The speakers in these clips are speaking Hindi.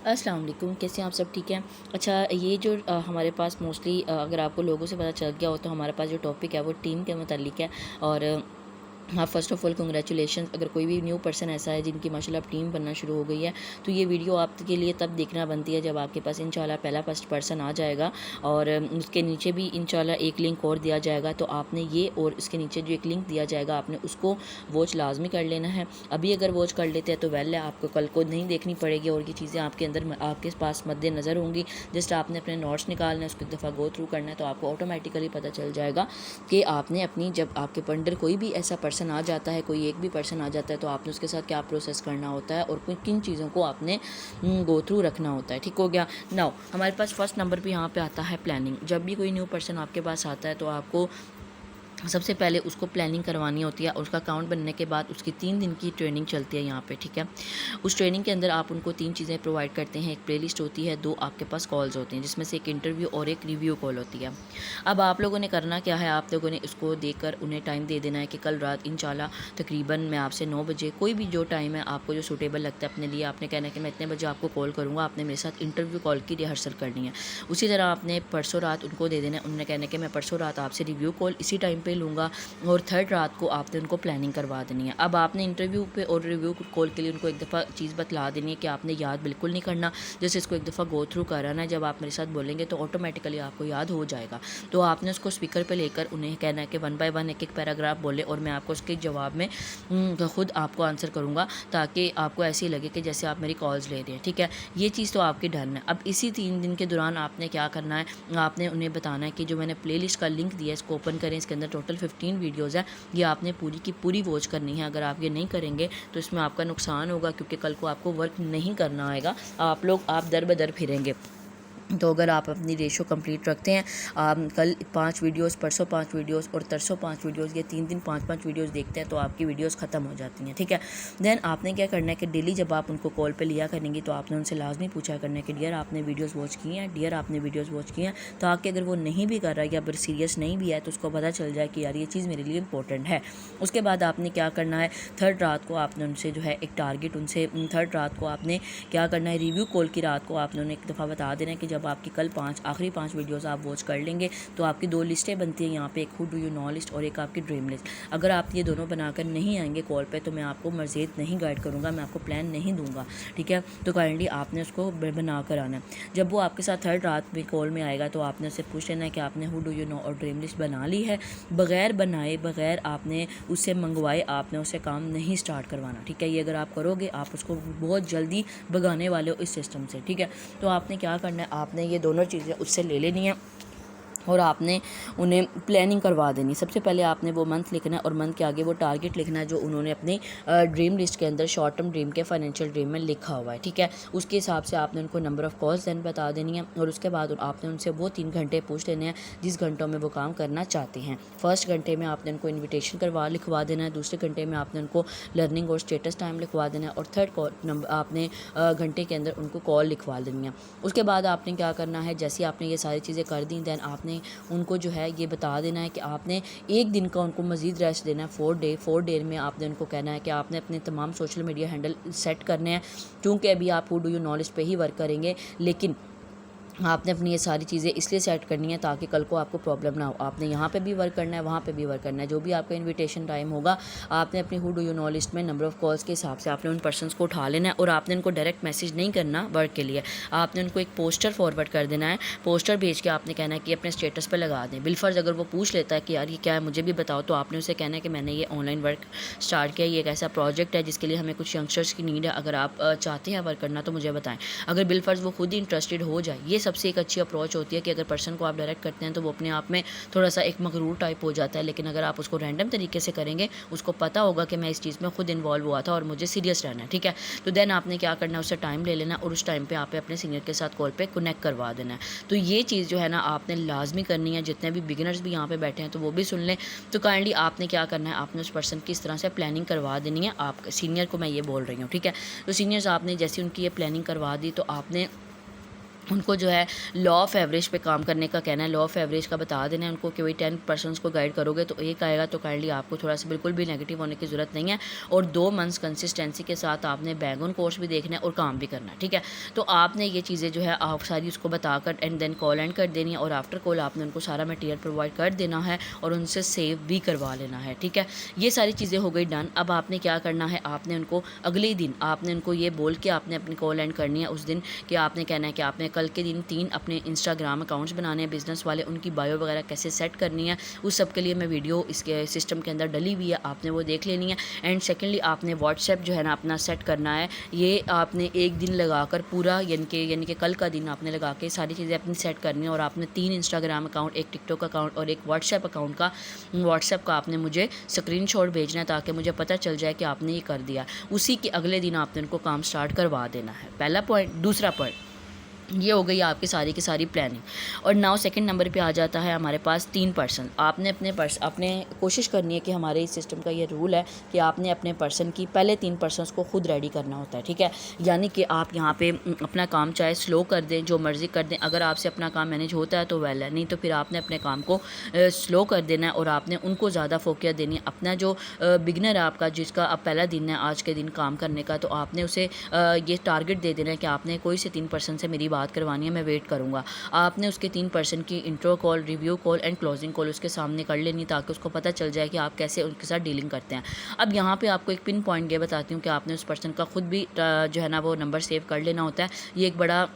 अस्सलाम वालेकुम, कैसे हैं आप सब? ठीक हैं। अच्छा, ये जो हमारे पास मोस्टली अगर आपको लोगों से पता चल गया हो तो हमारे पास जो टॉपिक है वो टीम के मुतालिक है। और हाँ, फ़र्स्ट ऑफ़ ऑल कंग्रेचुलेशन अगर कोई भी न्यू पर्सन ऐसा है जिनकी माशाल्लाह अब टीम बनना शुरू हो गई है, तो ये वीडियो आपके लिए तब देखना बनती है जब आपके पास इंशाल्लाह पहला फर्स्ट पर्सन आ जाएगा। और उसके नीचे भी इंशाल्लाह एक लिंक और दिया जाएगा, तो आपने ये और इसके नीचे जो एक लिंक दिया जाएगा आपने उसको वॉच लाजमी कर लेना है। अभी अगर वॉच कर लेते हैं तो वेल है, आपको कल को नहीं देखनी पड़ेगी और ये चीज़ें आपके अंदर आपके पास मद्देनज़र होंगी। जस्ट आपने अपने नोट्स निकालना है, उसको एक दफ़ा गो थ्रू करना है, तो आपको ऑटोमेटिकली पता चल जाएगा कि आपने अपनी, जब आपके अंडर कोई भी ऐसा पर्सन आ जाता है, कोई एक भी पर्सन आ जाता है, तो आपने उसके साथ क्या प्रोसेस करना होता है और किन चीज़ों को आपने गो थ्रू रखना होता है। ठीक हो गया। नाउ हमारे पास फर्स्ट नंबर पे यहाँ पे आता है प्लानिंग। जब भी कोई न्यू पर्सन आपके पास आता है तो आपको सबसे पहले उसको प्लानिंग करवानी होती है। उसका अकाउंट बनने के बाद उसकी 3 दिन की ट्रेनिंग चलती है यहाँ पे। ठीक है। उस ट्रेनिंग के अंदर आप उनको 3 चीज़ें प्रोवाइड करते हैं। एक प्लेलिस्ट होती है, 2 आपके पास कॉल्स होते हैं जिसमें से एक इंटरव्यू और एक रिव्यू कॉल होती है। अब आप लोगों ने करना क्या है, आप लोगों ने इसको देकर उन्हें टाइम दे देना है कि कल रात इंशाल्लाह तकरीबन मैं आपसे 9 बजे, कोई भी जो टाइम है आपको जो सूटेबल लगता है अपने लिए, आपने कहना है कि मैं इतने बजे आपको कॉल करूँगा, आपने मेरे साथ इंटरव्यू कॉल की रिहर्सल करनी है। उसी तरह आपने परसों रात उनको दे देना है, उन्होंने कहना है कि मैं परसों रात आपसे रिव्यू कॉल इसी टाइम पर लूँगा और थर्ड रात को आपने उनको प्लानिंग करवा देनी है। अब आपने इंटरव्यू पे और रिव्यू कॉल के लिए उनको एक दफ़ा चीज़ बतला देनी है कि आपने याद बिल्कुल नहीं करना, जैसे इसको एक दफ़ा गो थ्रू कराना है। जब आप मेरे साथ बोलेंगे तो ऑटोमेटिकली आपको याद हो जाएगा। तो आपने उसको स्पीकर पे लेकर उन्हें कहना है कि 1 बाय 1 एक पैराग्राफ बोले और मैं आपको उसके जवाब में खुद आपको आंसर करूँगा, ताकि आपको ऐसे ही लगे कि जैसे आप मेरी कॉल्स ले रहे हैं। ठीक है, ये चीज़ तो आपकी डन है। अब इसी 3 दिन के दौरान आपने क्या करना है, आपने उन्हें बताना है कि जो मैंने प्ले लिस्ट का लिंक दिया है इसको ओपन करें, इसके अंदर टोटल 15 वीडियोज़ है, ये आपने पूरी की पूरी वॉच करनी है। अगर आप ये नहीं करेंगे तो इसमें आपका नुकसान होगा, क्योंकि कल को आपको वर्क नहीं करना आएगा, आप दर बदर फिरेंगे। तो अगर आप अपनी रेशो कंप्लीट रखते हैं, कल 5 वीडियोस, परसों 5 वीडियोस और तरसों 5 वीडियोस, ये 3 दिन 5-5 वीडियोस देखते हैं तो आपकी वीडियोस ख़त्म हो जाती हैं। ठीक है। देन आपने क्या करना है कि डेली जब आप उनको कॉल पे लिया करेंगी तो आपने उनसे लाजमी पूछा करना है कि डियर आपने वीडियोस वॉच की हैं, डियर आपने वीडियोस वॉच की हैं, ताकि अगर वो नहीं भी कर रहा है या अगर सीरियस नहीं भी है तो उसको पता चल जाए कि यार ये चीज़ मेरे लिए इंपॉर्टेंट है। उसके बाद आपने क्या करना है, थर्ड रात को आपने उनसे जो है एक टारगेट, उनसे थर्ड रात को आपने क्या करना है, रिव्यू कॉल की रात को आपने उन्हें एक दफ़ा बता देना है कि जब आपकी कल आखिरी 5 वीडियोस आप वॉच कर लेंगे तो आपकी 2 लिस्टें बनती हैं यहाँ पे, एक who do you know list और एक आपकी ड्रीम लिस्ट। अगर आप ये दोनों बनाकर नहीं आएंगे कॉल पे तो मैं आपको मज़ीद नहीं गाइड करूँगा, मैं आपको प्लान नहीं दूंगा। ठीक है, तो काइंडली आपने उसको बना कर आना है। जब वो आपके साथ थर्ड रात में कॉल में आएगा तो आपने उससे पूछ लेना है कि आपने हु डू यू नो और ड्रीम लिस्ट बना ली है। बगैर बनाए, बगैर आपने उससे मंगवाए आपने उससे काम नहीं स्टार्ट करवाना। ठीक है, ये अगर आप करोगे आप उसको बहुत जल्दी भगाने वाले हो इस सिस्टम से। ठीक है, तो आपने क्या करना है, आपने ये दोनों चीज़ें उससे ले लेनी है और आपने उन्हें प्लानिंग करवा देनी। सबसे पहले आपने वो मंथ लिखना है और मंथ के आगे वो टारगेट लिखना है जो उन्होंने अपनी ड्रीम लिस्ट के अंदर शॉर्ट टर्म ड्रीम के फाइनेंशियल ड्रीम में लिखा हुआ है। ठीक है, उसके हिसाब से आपने उनको नंबर ऑफ़ कॉल्स देन बता देनी है और उसके बाद आपने उनसे वो 3 घंटे पूछ लेने हैं जिस घंटों में वो काम करना चाहते हैं। फर्स्ट घंटे में आपने उनको इन्विटेशन लिखवा देना है, दूसरे घंटे में आपने उनको लर्निंग और स्टेटस टाइम लिखवा देना है और थर्ड नंबर आपने घंटे के अंदर उनको कॉल लिखवा देनी है। उसके बाद आपने क्या करना है, जैसे आपने ये सारी चीज़ें कर दी दैन आपने उनको जो है ये बता देना है कि आपने एक दिन का उनको मज़ीद रेस्ट देना है। 4 डे में आपने उनको कहना है कि आपने अपने तमाम सोशल मीडिया हैंडल सेट करने हैं, क्योंकि अभी आप हु डू यू नॉलेज पे ही वर्क करेंगे, लेकिन आपने अपनी ये सारी चीज़ें इसलिए सेट करनी है ताकि कल को आपको प्रॉब्लम ना हो। आपने यहाँ पे भी वर्क करना है, वहाँ पे भी वर्क करना है। जो भी आपका इनविटेशन टाइम होगा आपने अपनी who do you know list में नंबर ऑफ़ कॉल्स के हिसाब से आपने उन पर्सन्स को उठा लेना है और आपने उनको डायरेक्ट मैसेज नहीं करना वर्क के लिए। आपने उनको एक पोस्टर फॉरवर्ड कर देना है, पोस्टर भेज के आपने कहना है कि अपने स्टेटस पर लगा दें। बिलफर्ज अगर वो पूछ लेता है कि यार ये क्या है मुझे भी बताओ, तो आपने उसे कहना है कि मैंने ये ऑनलाइन वर्क स्टार्ट किया, ये एक ऐसा प्रोजेक्ट है जिसके लिए हमें कुछ यंगस्टर्स की नीड है, अगर आप चाहते हैं वर्क करना तो मुझे बताएं। अगर बिलफर्ज वो खुद ही इंटरेस्टेड हो जाए, ये सबसे एक अच्छी अप्रोच होती है कि अगर पर्सन को आप डायरेक्ट करते हैं तो वो अपने आप में थोड़ा सा एक मगरूर टाइप हो जाता है, लेकिन अगर आप उसको रैंडम तरीके से करेंगे उसको पता होगा कि मैं इस चीज़ में खुद इन्वॉल्व हुआ था और मुझे सीरियस रहना है। ठीक है, तो देन आपने क्या करना है, उससे टाइम ले लेना और उस टाइम पे आप अपने सीनियर के साथ कॉल पे कनेक्ट करवा देना है। तो ये चीज़ जो है ना आपने लाजमी करनी है। जितने भी बिगिनर्स भी यहाँ पे बैठे हैं तो वो भी सुन लें। तो काइंडली आपने क्या करना है, आपने उस पर्सन की इस तरह से प्लानिंग करवा देनी है। आप सीनियर को मैं ये बोल रही हूँ। ठीक है, तो सीनियर्स आपने जैसे उनकी ये प्लानिंग करवा दी तो आपने उनको जो है लॉ ऑफ एवरेज पे काम करने का कहना है, लॉ ऑफ एवरेज का बता देना है उनको कि वही 10 पर्सन्स को गाइड करोगे तो एक आएगा, तो काइंडली आपको थोड़ा सा बिल्कुल भी नेगेटिव होने की ज़रूरत नहीं है। और 2 मंथ्स कंसिस्टेंसी के साथ आपने बैग ऑन कोर्स भी देखना है और काम भी करना है, ठीक है। तो आपने ये चीज़ें जो है आप सारी उसको बताकर एंड देन कॉल एंड कर देनी है, और आफ्टर कॉल आपने उनको सारा मटेरियल प्रोवाइड कर देना है और उनसे सेव भी करवा लेना है, ठीक है। ये सारी चीज़ें हो गई डन। अब आपने क्या करना है, आपने उनको अगले दिन आपने उनको ये बोल के आपने अपनी कॉल एंड करनी है उस दिन कि आपने कहना है कि आपने कल के दिन 3 अपने इंस्टाग्राम अकाउंट्स बनाने हैं बिज़नेस वाले, उनकी बायो वगैरह कैसे सेट करनी है उस सब के लिए मैं वीडियो इसके सिस्टम के अंदर डली हुई है, आपने वो देख लेनी है। एंड सेकेंडली आपने व्हाट्सएप जो है ना अपना सेट करना है, ये आपने एक दिन लगाकर पूरा यानी कि कल का दिन आपने लगा के सारी चीज़ें अपनी सेट करनी है। और आपने 3 इंस्टाग्राम अकाउंट, एक टिकटॉक अकाउंट और एक व्हाट्सएप अकाउंट का व्हाट्सएप का आपने मुझे स्क्रीनशॉट भेजना है ताकि मुझे पता चल जाए कि आपने ये कर दिया। उसी के अगले दिन आपने उनको काम स्टार्ट करवा देना है, पहला पॉइंट। दूसरा पॉइंट ये हो गई आपकी सारी की सारी प्लानिंग। और नाउ सेकंड नंबर पे आ जाता है हमारे पास 3 पर्सन। आपने आपने कोशिश करनी है कि हमारे इस सिस्टम का ये रूल है कि आपने अपने पर्सन की पहले 3 पर्सनस को खुद रेडी करना होता है, ठीक है। यानी कि आप यहाँ पे अपना काम चाहे स्लो कर दें, जो मर्ज़ी कर दें, अगर आपसे अपना काम मैनेज होता है तो वेल है, नहीं तो फिर आपने अपने काम को स्लो कर देना है और आपने उनको ज़्यादा फोकस देनी है। अपना जो बिगनर है आपका, जिसका अब पहला दिन है आज के दिन काम करने का, तो आपने उसे ये टारगेट दे देना है कि आपने कोई से 3 पर्सन से मेरी बात करवानी है, मैं वेट करूँगा। आपने उसके 3 पर्सन की intro call, review call and closing call उसके सामने कर लेनी ताकि उसको पता चल जाए कि आप कैसे उनके साथ डीलिंग करते हैं। अब यहाँ पे आपको एक पिन पॉइंट ये बताती हूँ कि आपने उस पर्सन का खुद भी जो है ना वो नंबर सेव कर लेना होता है। ये एक बड़ा,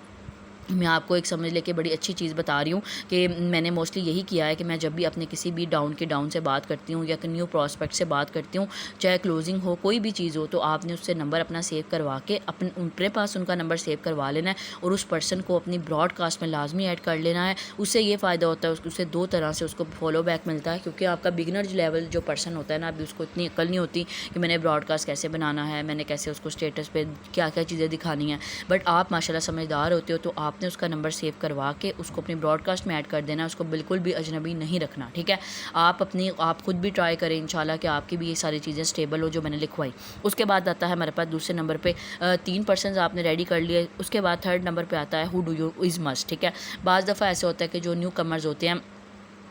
मैं आपको एक समझ लेके बड़ी अच्छी चीज़ बता रही हूँ कि मैंने मोस्टली यही किया है कि मैं जब भी अपने किसी भी डाउन से बात करती हूँ या न्यू प्रॉस्पेक्ट से बात करती हूँ, चाहे क्लोजिंग हो कोई भी चीज़ हो, तो आपने उससे नंबर अपना सेव करवा के अपने पास उनका नंबर सेव करवा लेना है और उस पर्सन को अपनी ब्रॉडकास्ट में लाजमी ऐड कर लेना है। उससे ये फ़ायदा होता है, उससे 2 तरह से उसको फॉलो बैक मिलता है, क्योंकि आपका बिगनर लेवल जो पर्सन होता है ना, अभी उसको इतनी अकल नहीं होती कि मैंने ब्रॉडकास्ट कैसे बनाना है, मैंने कैसे उसको स्टेटस पे क्या क्या चीज़ें दिखानी है। बट आप माशाल्लाह समझदार होते हो, तो आपने उसका नंबर सेव करवा के उसको अपनी ब्रॉडकास्ट में ऐड कर देना, उसको बिल्कुल भी अजनबी नहीं रखना, ठीक है। आप खुद भी ट्राई करें इंशाल्लाह कि आपकी भी ये सारी चीज़ें स्टेबल हो जो मैंने लिखवाई। उसके बाद आता है हमारे पास दूसरे नंबर पे 3 पर्सन आपने रेडी कर लिए। उसके बाद थर्ड नंबर पे आता है who do you is must, ठीक है। बाज़ दफ़ा ऐसे होता है कि जो न्यू कमर्स होते हैं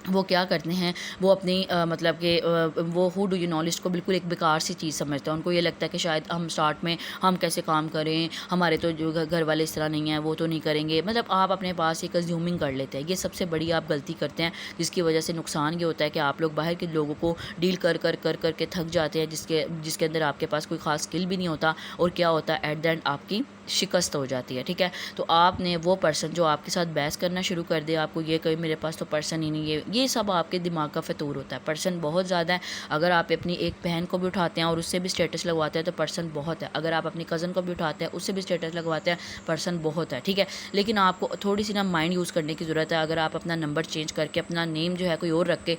वो क्या करते हैं, वो अपनी मतलब कि वो हु डू यू नॉलेज को बिल्कुल एक बेकार सी चीज़ समझते हैं। उनको ये लगता है कि शायद हम स्टार्ट में हम कैसे काम करें, हमारे तो जो घर वाले इस तरह नहीं है, वो तो नहीं करेंगे। मतलब आप अपने पास एक अज्यूमिंग कर लेते हैं। ये सबसे बड़ी आप गलती करते हैं, जिसकी वजह से नुकसान ये होता है कि आप लोग बाहर के लोगों को डील कर के थक जाते हैं, जिसके अंदर आपके पास कोई ख़ास स्किल भी नहीं होता, और क्या होता है एट द एंड आपकी शिकस्त हो जाती है, ठीक है। तो आपने वो पर्सन जो आपके साथ बहस करना शुरू कर दे, आपको ये कहे मेरे पास तो पर्सन ही नहीं है, ये सब आपके दिमाग का फतूर होता है। पर्सन बहुत ज़्यादा है। अगर आप अपनी एक बहन को भी उठाते हैं और उससे भी स्टेटस लगवाते हैं तो पर्सन बहुत है। अगर आप अपनी कज़न को भी उठाते हैं, उससे भी स्टेटस लगवाते हैं, पर्सन बहुत है, ठीक है। लेकिन आपको थोड़ी सी ना माइंड यूज़ करने की ज़रूरत है। अगर आप अपना नंबर चेंज करके अपना नेम जो है कोई और रख के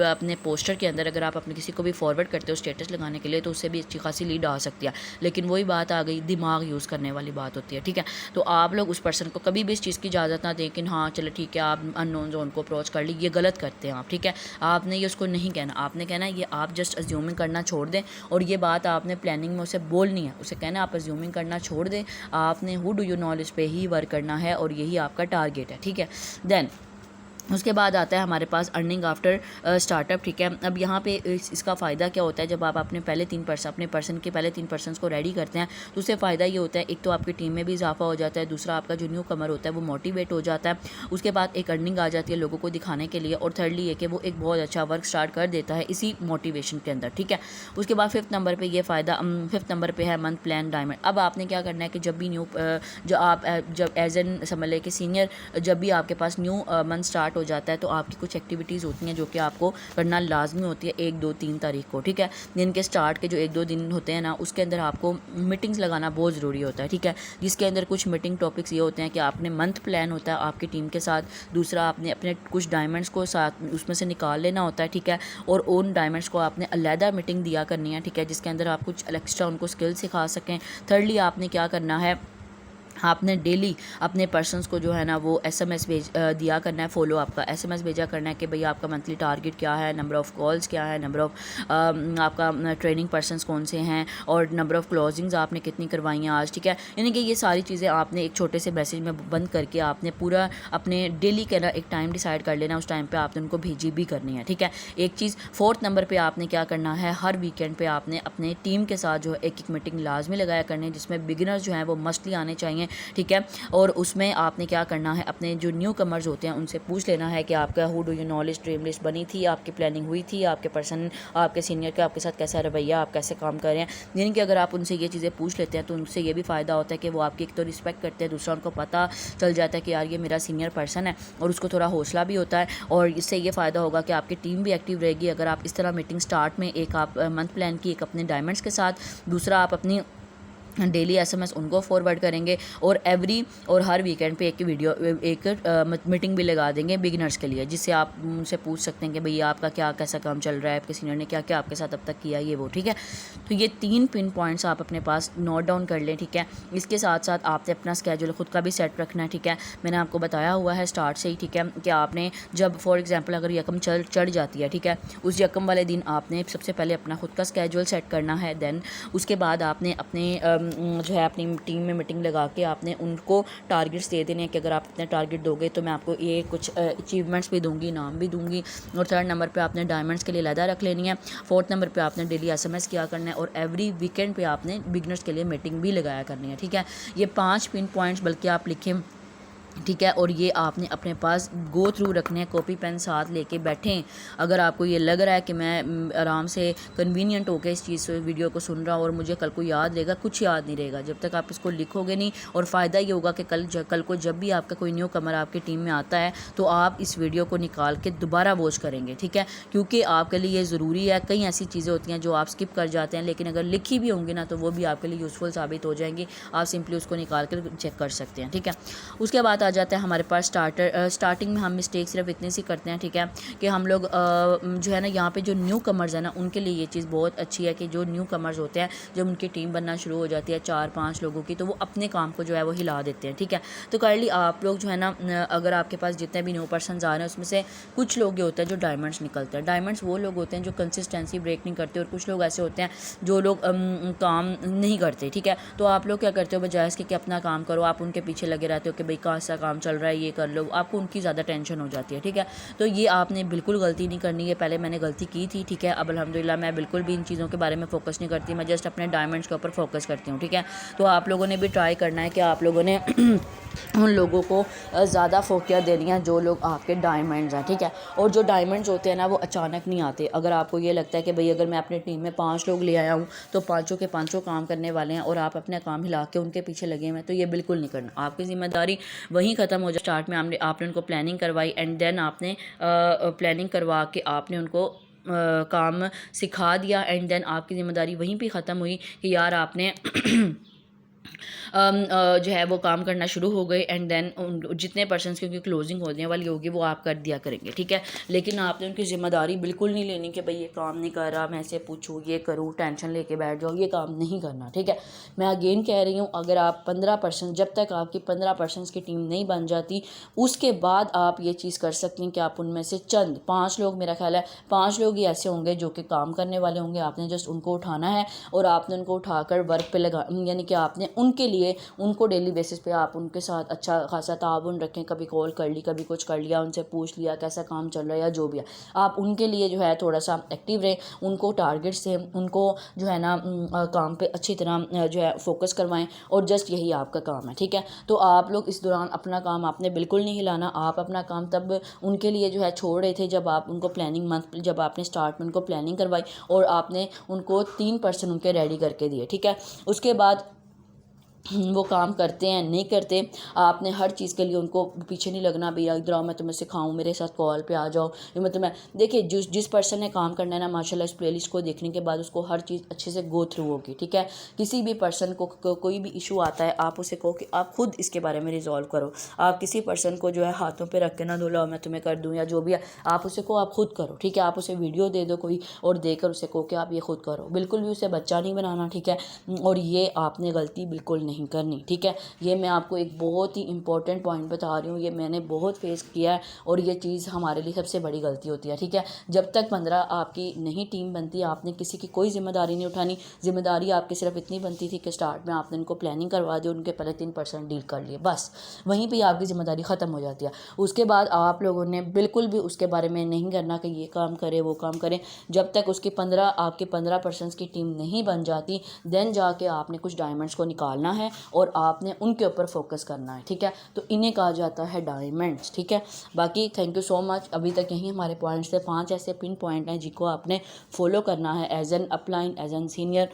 अपने पोस्टर के अंदर अगर आप अपने किसी को भी फॉरवर्ड करते हो स्टेटस लगाने के लिए, तो उससे भी अच्छी खासी लीड आ सकती है। लेकिन वही बात आ गई, दिमाग यूज़ करने वाली बात होती है, ठीक है। तो आप लोग उस पर्सन को कभी भी इस चीज़ की इजाज़त ना दें कि हाँ चलो ठीक है आप अननोन जोन को अप्रोच कर ली, ये गलत करते हैं आप, ठीक है। आपने ये उसको नहीं कहना, आपने कहना है ये आप जस्ट अज्यूमिंग करना छोड़ दें, और ये बात आपने प्लानिंग में उसे बोलनी है। उसे कहना आप अज्यूमिंग करना छोड़ दें, आपने हु डू यू नॉलेज पे ही वर्क करना है और यही आपका टारगेट है, ठीक है। देन उसके बाद आता है हमारे पास अर्निंग आफ्टर स्टार्टअप, ठीक है। अब यहाँ पे इसका फ़ायदा क्या होता है, जब आप अपने पहले 3 पर्सन अपने पर्सन के पहले 3 पर्सनस को रेडी करते हैं तो उससे फ़ायदा ये होता है, एक तो आपकी टीम में भी इजाफा हो जाता है, दूसरा आपका जो न्यू कमर होता है वो मोटिवेट हो जाता है, उसके बाद एक अर्निंग आ जाती है लोगों को दिखाने के लिए, और थर्डली ये कि वो एक बहुत अच्छा वर्क स्टार्ट कर देता है इसी मोटिवेशन के अंदर, ठीक है। उसके बाद 5th नंबर पर ये फ़ायदा 5th नंबर पर है मंथ प्लान डायमंड। अब आपने क्या करना है कि जब भी न्यू जो आप जब एज एन समझ लें कि सीनियर, जब भी आपके पास न्यू मंथ स्टार्ट हो जाता है तो आपकी कुछ एक्टिविटीज़ होती हैं जो कि आपको करना लाजमी होती है 1, 2, 3 तारीख को, ठीक है। दिन के स्टार्ट के जो 1-2 दिन होते हैं ना, उसके अंदर आपको मीटिंग्स लगाना बहुत ज़रूरी होता है, ठीक है। जिसके अंदर कुछ मीटिंग टॉपिक्स ये होते हैं कि आपने मंथ प्लान होता है आपकी टीम के साथ, दूसरा आपने अपने कुछ डायमंड्स को साथ उसमें से निकाल लेना होता है, ठीक है। और उन डायमंड्स को आपने अलहदा मीटिंग दिया करनी है, ठीक है, जिसके अंदर आप कुछ एक्स्ट्रा उनको स्किल सिखा सकें। थर्डली आपने क्या करना है, आपने डेली अपने पर्सन्स को जो है ना वो एसएमएस दिया करना है, फॉलो आपका एसएमएस भेजा करना है कि भाई आपका मंथली टारगेट क्या है, नंबर ऑफ़ कॉल्स क्या है, नंबर ऑफ़ आपका ट्रेनिंग पर्सन्स कौन से हैं, और नंबर ऑफ़ क्लोजिंग्स आपने कितनी करवाई हैं आज, ठीक है। यानी कि ये सारी चीज़ें आपने एक छोटे से मैसेज में बंद करके आपने पूरा अपने डेली का ना एक टाइम डिसाइड कर लेना, उस टाइम पर आपने उनको भेजी भी करनी है, ठीक है। एक चीज़ 4th नंबर पर आपने क्या करना है, हर वीकेंड पर आपने अपने टीम के साथ जो है एक मीटिंग लाजमी लगाया करनी है, जिसमें बिगिनर्स जो हैं वो मस्टली आने चाहिए, ठीक है। और उसमें आपने क्या करना है, अपने जो न्यू कमर्स होते हैं उनसे पूछ लेना है कि आपका who do you knowledge dream list बनी थी, आपकी प्लानिंग हुई थी, आपके पर्सन आपके सीनियर का आपके साथ कैसा रवैया, आप कैसे काम कर रहे हैं। यानी कि अगर आप उनसे ये चीज़ें पूछ लेते हैं तो उनसे ये भी फ़ायदा होता है कि वो आपकी एक तो रिस्पेक्ट करते हैं, दूसरा उनको पता चल जाता है कि यार ये मेरा सीनियर पर्सन है, और उसको थोड़ा हौसला भी होता है। और इससे ये फ़ायदा होगा कि आपकी टीम भी एक्टिव रहेगी अगर आप इस तरह मीटिंग स्टार्ट में एक आप मंथ प्लान की, एक अपने डायमंड्स के साथ, दूसरा आप अपनी डेली एसएमएस उनको फॉरवर्ड करेंगे, और हर वीकेंड पे एक मीटिंग भी लगा देंगे बिगिनर्स के लिए, जिससे आप उनसे पूछ सकते हैं कि भई आपका क्या कैसा काम चल रहा है, आपके सीनियर ने क्या क्या आपके साथ अब तक किया, ये वो, ठीक है। तो ये 3 पिन पॉइंट्स आप अपने पास नोट डाउन कर लें, ठीक है। इसके साथ साथ आपने अपना स्केड्यूल खुद का भी सेट रखना है, ठीक है। मैंने आपको बताया हुआ है स्टार्ट से ही, ठीक है, कि आपने जब फॉर एग्जांपल अगर यकम चढ़ जाती है, ठीक है, उस यकम वाले दिन आपने सबसे पहले अपना खुद का स्केड्यूल सेट करना है। देन उसके बाद आपने अपने जो है अपनी टीम में मीटिंग लगा के आपने उनको टारगेट्स दे देने हैं कि अगर आप इतने टारगेट दोगे तो मैं आपको ये कुछ अचीवमेंट्स भी दूंगी, इनाम भी दूंगी। और 3rd नंबर पे आपने डायमंड्स के लिए लैदा रख लेनी है। 4th नंबर पे आपने डेली एसएमएस किया करना है, और एवरी वीकेंड पे आपने बिगनर्स के लिए मीटिंग भी लगाया करनी है, ठीक है। ये 5 पिन पॉइंट्स बल्कि आप लिखें, ठीक है। और ये आपने अपने पास गो थ्रू रखने हैं, कॉपी पेन साथ लेके बैठें। अगर आपको ये लग रहा है कि मैं आराम से कन्वीनियंट होकर इस चीज़ वीडियो को सुन रहा हूँ और मुझे कल को याद रहेगा, कुछ याद नहीं रहेगा जब तक आप इसको लिखोगे नहीं। और फ़ायदा ये होगा कि कल को जब भी आपका कोई न्यू कमर आपकी टीम में आता है तो आप इस वीडियो को निकाल के दोबारा वॉच करेंगे, ठीक है, क्योंकि आपके लिए ये ज़रूरी है। कई ऐसी चीज़ें होती हैं जो आप स्किप कर जाते हैं, लेकिन अगर लिखी भी होंगी ना तो वो भी आपके लिए यूज़फुल साबित हो जाएंगी। आप सिंपली उसको निकाल कर चेक कर सकते हैं, ठीक है। उसके बाद आ जाता है हमारे पास स्टार्टिंग में हम मिस्टेक सिर्फ इतनी सी करते हैं, ठीक है, कि हम लोग जो है ना यहाँ पे जो न्यू कमर्स है ना उनके लिए ये चीज़ बहुत अच्छी है कि जो न्यू कमर्स होते हैं जब उनकी टीम बनना शुरू हो जाती है 4-5 लोगों की, तो वो अपने काम को जो है वो हिला देते हैं, ठीक है। तो काइंडली आप लोग जो है ना अगर आपके पास जितने भी न्यू पर्सन आ रहे हैं उसमें से कुछ लोग ये होते हैं जो डायमंड्स निकलते हैं। डायमंड्स वो लोग होते हैं जो कंसिस्टेंसी ब्रेक नहीं करते, और कुछ लोग ऐसे होते हैं जो लोग काम नहीं करते, ठीक है। तो आप लोग क्या करते हो, बजाय इसके कि अपना काम करो, आप उनके पीछे लगे रहते हो कि भाई कहाँ सा काम चल रहा है, ये कर लो, आपको उनकी ज़्यादा टेंशन हो जाती है, ठीक है। तो ये आपने बिल्कुल गलती नहीं करनी है। पहले मैंने गलती की थी, ठीक है, अब अल्हम्दुलिल्लाह मैं बिल्कुल भी इन चीज़ों के बारे में फ़ोकस नहीं करती, मैं जस्ट अपने डायमंड्स के ऊपर फोकस करती हूँ, ठीक है। तो आप लोगों ने भी ट्राई करना है कि आप लोगों ने उन लोगों को ज़्यादा फोकिया देनी है जो लोग आपके डायमंड्स हैं, ठीक है। और जो डायमंड्स होते हैं ना वो अचानक नहीं आते। अगर आपको ये लगता है कि भाई अगर मैं अपनी टीम में 5 लोग ले आया हूँ तो 5 के 5 काम करने वाले हैं और आप अपना काम हिला के उनके पीछे लगे हुए हैं, तो ये बिल्कुल नहीं करना। आपकी ज़िम्मेदारी वहीं ख़त्म हो जाए। स्टार्ट में आपने उनको प्लानिंग करवाई, एंड देन आपने प्लानिंग करवा के आपने उनको काम सिखा दिया, एंड देन आपकी ज़िम्मेदारी वहीं पे ख़त्म हुई कि यार आपने जो है वो काम करना शुरू हो गए, एंड देन जितने पर्सन्स की क्लोजिंग होने वाली होगी वो आप कर दिया करेंगे, ठीक है। लेकिन आपने उनकी ज़िम्मेदारी बिल्कुल नहीं लेनी कि भाई ये काम नहीं कर रहा, मैं ऐसे पूछूँ, ये करूँ, टेंशन लेके बैठ जाओ, ये काम नहीं करना, ठीक है। मैं अगेन कह रही हूँ, अगर आप 15% जब तक आपकी 15% की टीम नहीं बन जाती उसके बाद आप ये चीज़ कर सकती हैं कि आप उनमें से चंद 5 लोग, मेरा ख्याल है 5 लोग ही ऐसे होंगे जो कि काम करने वाले होंगे। आपने जस्ट उनको उठाना है और आपने उनको उठाकर वर्क पे लगा, यानी कि आपने उनके लिए उनको डेली बेसिस पे आप उनके साथ अच्छा खासा ताउन रखें। कभी कॉल कर ली, कभी कुछ कर लिया, उनसे पूछ लिया कैसा काम चल रहा है या जो भी है, आप उनके लिए जो है थोड़ा सा एक्टिव रहें, उनको टारगेट से उनको जो है ना काम पे अच्छी तरह जो है फोकस करवाएं, और जस्ट यही आपका काम है, ठीक है। तो आप लोग इस दौरान अपना काम आपने बिल्कुल नहीं हिलाना। आप अपना काम तब उनके लिए जो है छोड़ रहे थे जब आप उनको प्लानिंग मंथ, जब आपने स्टार्ट में उनको प्लानिंग करवाई और आपने उनको 3% उनके रेडी करके दिए, ठीक है। उसके बाद वो काम करते हैं नहीं करते, आपने हर चीज़ के लिए उनको पीछे नहीं लगना, भैया इधर आओ मैं तुम्हें सिखाऊं, मेरे साथ कॉल पे आ जाओ, ये मैं तुम्हें देखिए जिस पर्सन ने काम करना है ना, माशाल्लाह इस प्लेलिस्ट को देखने के बाद उसको हर चीज़ अच्छे से गो थ्रू होगी, ठीक है। किसी भी पर्सन को कोई भी इशू आता है आप उसे कहो कि आप खुद इसके बारे में रिजॉल्व करो। आप किसी पर्सन को जो है हाथों पर रख के ना दो मैं तुम्हें कर दूँ या जो भी है, आप उसे को आप खुद करो, ठीक है। आप उसे वीडियो दे दो कोई और देकर उसे कहो कि आप ये खुद करो, बिल्कुल भी उसे बच्चा नहीं बनाना, ठीक है। और ये आपने गलती बिल्कुल नहीं नहीं करनी, ठीक है। ये मैं आपको एक बहुत ही इंपॉर्टेंट पॉइंट बता रही हूँ, ये मैंने बहुत फेस किया है और ये चीज़ हमारे लिए सबसे बड़ी गलती होती है, ठीक है। जब तक 15 आपकी नहीं टीम बनती, आपने किसी की कोई जिम्मेदारी नहीं उठानी। जिम्मेदारी आपकी सिर्फ इतनी बनती थी कि स्टार्ट में आपने उनको प्लानिंग करवा दी, उनके पहले 3% डील कर लिए, बस वहीं पर आपकी जिम्मेदारी ख़त्म हो जाती है। उसके बाद आप लोगों ने बिल्कुल भी उसके बारे में नहीं करना कि ये काम करें वो काम करें। जब तक उसकी 15 आपके 15% की टीम नहीं बन जाती, देन जाके आपने कुछ डायमंड्स को निकालना है और आपने उनके ऊपर फोकस करना है, ठीक है। तो इन्हें कहा जाता है डायमंड्स, ठीक है। बाकी थैंक यू सो मच। अभी तक यही हमारे पॉइंट्स थे, 5 ऐसे पिन पॉइंट हैं जिनको आपने फॉलो करना है as an upline, as an senior,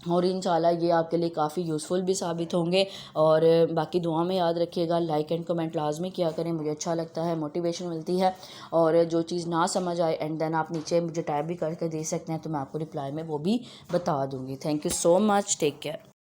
और इंशाल्लाह ये आपके लिए काफ़ी यूज़फुल भी साबित होंगे। और बाकी दुआ में याद रखिएगा, लाइक एंड कमेंट लाजमी किया करें, मुझे अच्छा लगता है, मोटिवेशन मिलती है। और जो चीज़ ना समझ आए एंड देन आप नीचे मुझे टाइप भी करके दे सकते हैं, तो मैं आपको रिप्लाई में वो भी बता दूँगी। Thank you so much, take care.